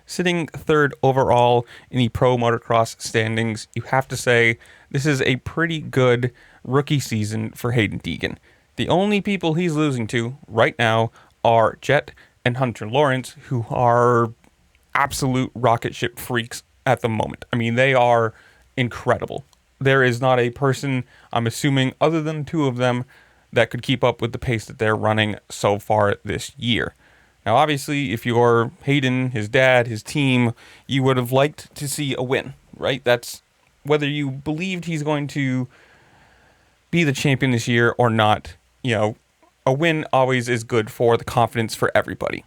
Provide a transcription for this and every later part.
sitting third overall in the pro motocross standings. You have to say this is a pretty good rookie season for Hayden Deegan. The only people he's losing to right now are Jet and Hunter Lawrence, who are absolute rocket ship freaks at the moment. I mean, they are incredible. There is not a person, I'm assuming, other than two of them, that could keep up with the pace that they're running so far this year. Now, obviously, if you're Hayden, his dad, his team, you would have liked to see a win, right? That's whether you believed he's going to be the champion this year or not. A win always is good for the confidence for everybody.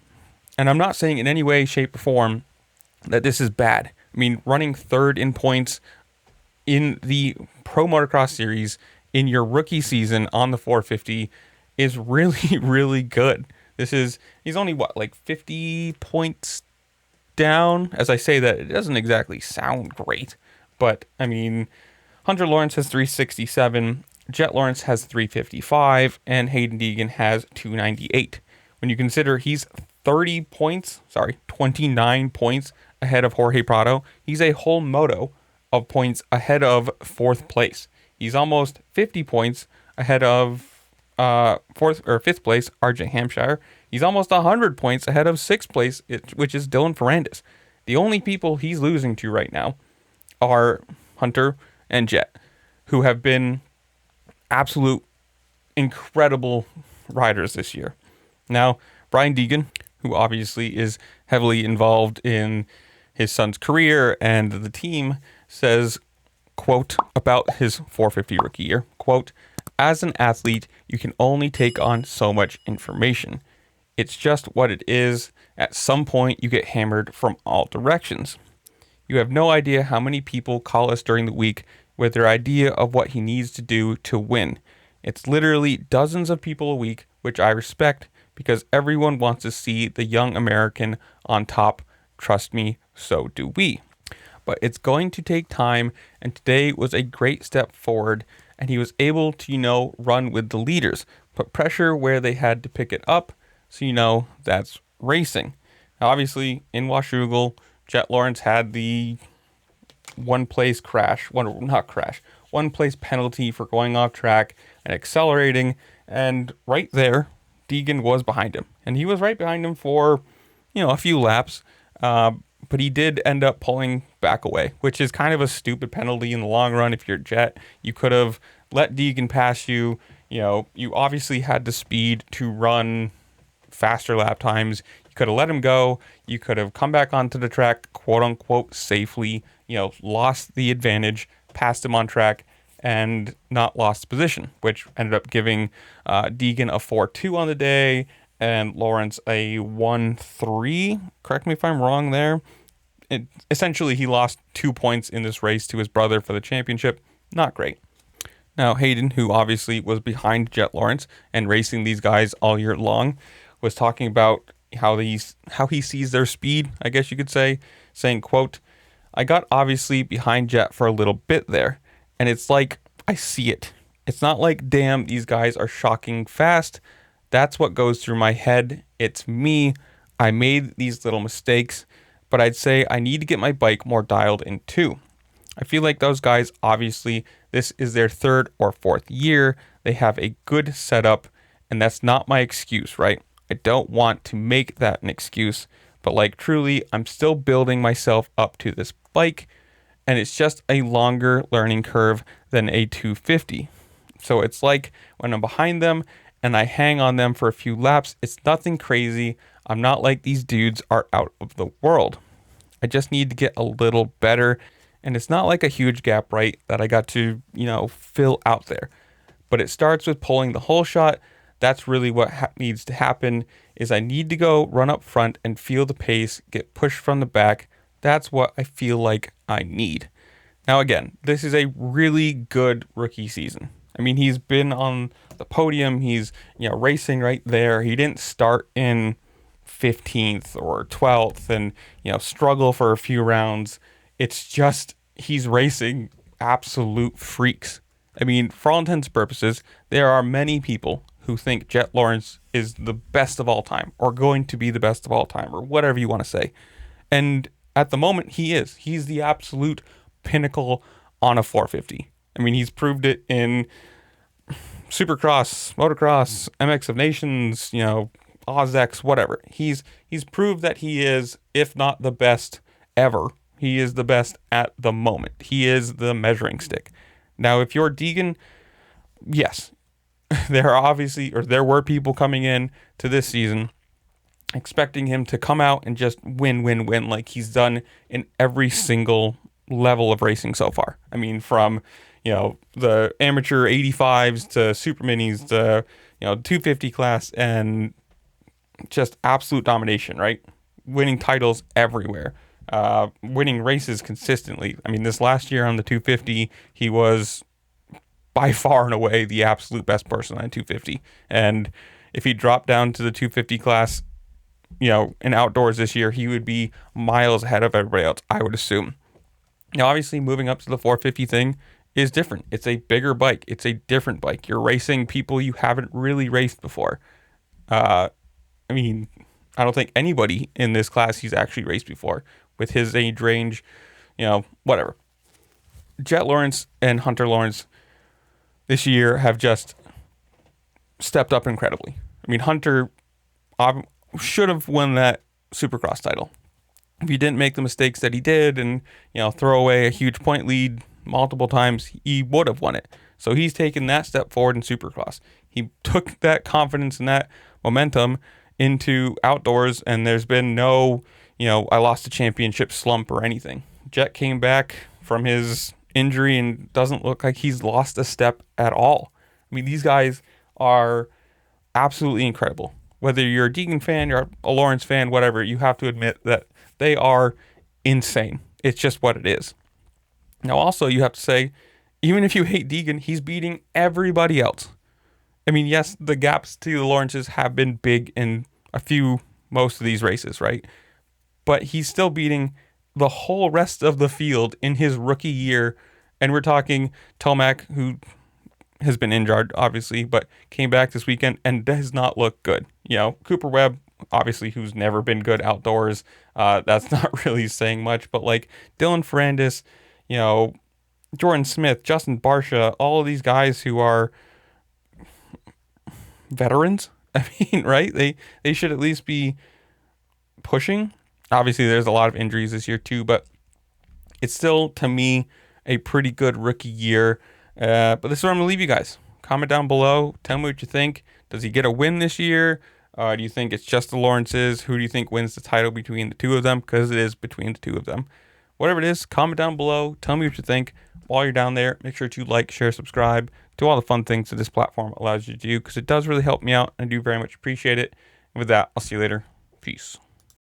And I'm not saying in any way, shape, or form that this is bad. I mean, running third in points in the Pro Motocross Series in your rookie season on the 450 is really, really good. He's only, 50 points down? As I say that, it doesn't exactly sound great. But, I mean, Hunter Lawrence has 367, Jet Lawrence has 355, and Hayden Deegan has 298. When you consider he's 29 points ahead of Jorge Prado, he's a whole moto of points ahead of fourth place. He's almost 50 points ahead of fifth place, RJ Hampshire. He's almost 100 points ahead of sixth place, which is Dylan Ferrandis. The only people he's losing to right now are Hunter and Jet, who have been absolute incredible riders this year. Now, Brian Deegan, who obviously is heavily involved in his son's career and the team, says, quote, about his 450 rookie year, quote, as an athlete, you can only take on so much information. It's just what it is. At some point, you get hammered from all directions. You have no idea how many people call us during the week with their idea of what he needs to do to win. It's literally dozens of people a week, which I respect because everyone wants to see the young American on top. Trust me, so do we. But it's going to take time, and today was a great step forward, and he was able to, run with the leaders, put pressure where they had to pick it up, so that's racing. Now, obviously, in Washougal, Jet Lawrence had the one place penalty for going off track and accelerating, and right there, Deegan was behind him. And he was right behind him for, a few laps, but he did end up pulling back away, which is kind of a stupid penalty in the long run. If you're Jet, you could have let Deegan pass you. You obviously had the speed to run faster lap times. You could have let him go. You could have come back onto the track, quote unquote, safely, lost the advantage, passed him on track, and not lost position, which ended up giving Deegan a 4-2 on the day and Lawrence a 1-3. Correct me if I'm wrong there. Essentially, he lost 2 points in this race to his brother for the championship. Not great. Now, Hayden, who obviously was behind Jet Lawrence and racing these guys all year long, was talking about how he sees their speed, I guess you could say, saying, quote, I got obviously behind Jet for a little bit there, and it's like I see it. It's not like, damn, these guys are shocking fast. That's what goes through my head. It's me. I made these little mistakes, but I'd say I need to get my bike more dialed in too. I feel like those guys, obviously, this is their third or fourth year. They have a good setup, and that's not my excuse, right? I don't want to make that an excuse, but truly, I'm still building myself up to this bike, and it's just a longer learning curve than a 250. So it's like when I'm behind them and I hang on them for a few laps, it's nothing crazy. I'm not like these dudes are out of the world. I just need to get a little better, and it's not like a huge gap, right, that I got to, fill out there. But it starts with pulling the whole shot. That's really what needs to happen is I need to go run up front and feel the pace, get pushed from the back. That's what I feel like I need. Now, again, this is a really good rookie season. I mean, he's been on the podium. He's, racing right there. He didn't start in 15th or 12th and, struggle for a few rounds. It's just he's racing absolute freaks. I mean, for all intents and purposes, there are many people who think Jet Lawrence is the best of all time or going to be the best of all time or whatever you want to say. And at the moment, he's the absolute pinnacle on a 450. I mean, he's proved it in Supercross, Motocross, MX of Nations, OzX, whatever. He's proved that he is, if not the best ever, he is the best at the moment. He is the measuring stick. Now, if you're Deegan, yes, there were people coming in to this season expecting him to come out and just win like he's done in every single level of racing so far. I mean, from the amateur 85s to super minis to 250 class, and just absolute domination, right? Winning titles everywhere, winning races consistently. I mean, this last year on the 250, he was by far and away the absolute best person on 250. And if he dropped down to the 250 class, in outdoors this year, he would be miles ahead of everybody else, I would assume. Now, obviously, moving up to the 450 thing is different. It's a bigger bike. It's a different bike. You're racing people you haven't really raced before. I mean, I don't think anybody in this class he's actually raced before with his age range, whatever. Jet Lawrence and Hunter Lawrence this year have just stepped up incredibly. I mean, Hunter should have won that Supercross title. If he didn't make the mistakes that he did and, throw away a huge point lead multiple times, he would have won it. So he's taken that step forward in Supercross. He took that confidence and that momentum into outdoors, and there's been no, I lost a championship slump or anything. Jet came back from his injury and doesn't look like he's lost a step at all. I mean, these guys are absolutely incredible. Whether you're a Deegan fan, you're a Lawrence fan, whatever, you have to admit that they are insane. It's just what it is. Now, also, you have to say, even if you hate Deegan, he's beating everybody else. I mean, yes, the gaps to the Lawrences have been big in most of these races, right? But he's still beating the whole rest of the field in his rookie year. And we're talking Tomac, who has been injured, obviously, but came back this weekend and does not look good. Cooper Webb, obviously, who's never been good outdoors. That's not really saying much, but like Dylan Ferrandis, Jordan Smith, Justin Barsha, all of these guys who are veterans. I mean, right? They should at least be pushing. Obviously, there's a lot of injuries this year too, but it's still, to me, a pretty good rookie year. But this is where I'm going to leave you guys. Comment down below. Tell me what you think. Does he get a win this year? Do you think it's just the Lawrences? Who do you think wins the title between the two of them? Because it is between the two of them. Whatever it is, comment down below. Tell me what you think. While you're down there, make sure to like, share, subscribe. Do all the fun things that this platform allows you to do, because it does really help me out. I do very much appreciate it. And with that, I'll see you later. Peace.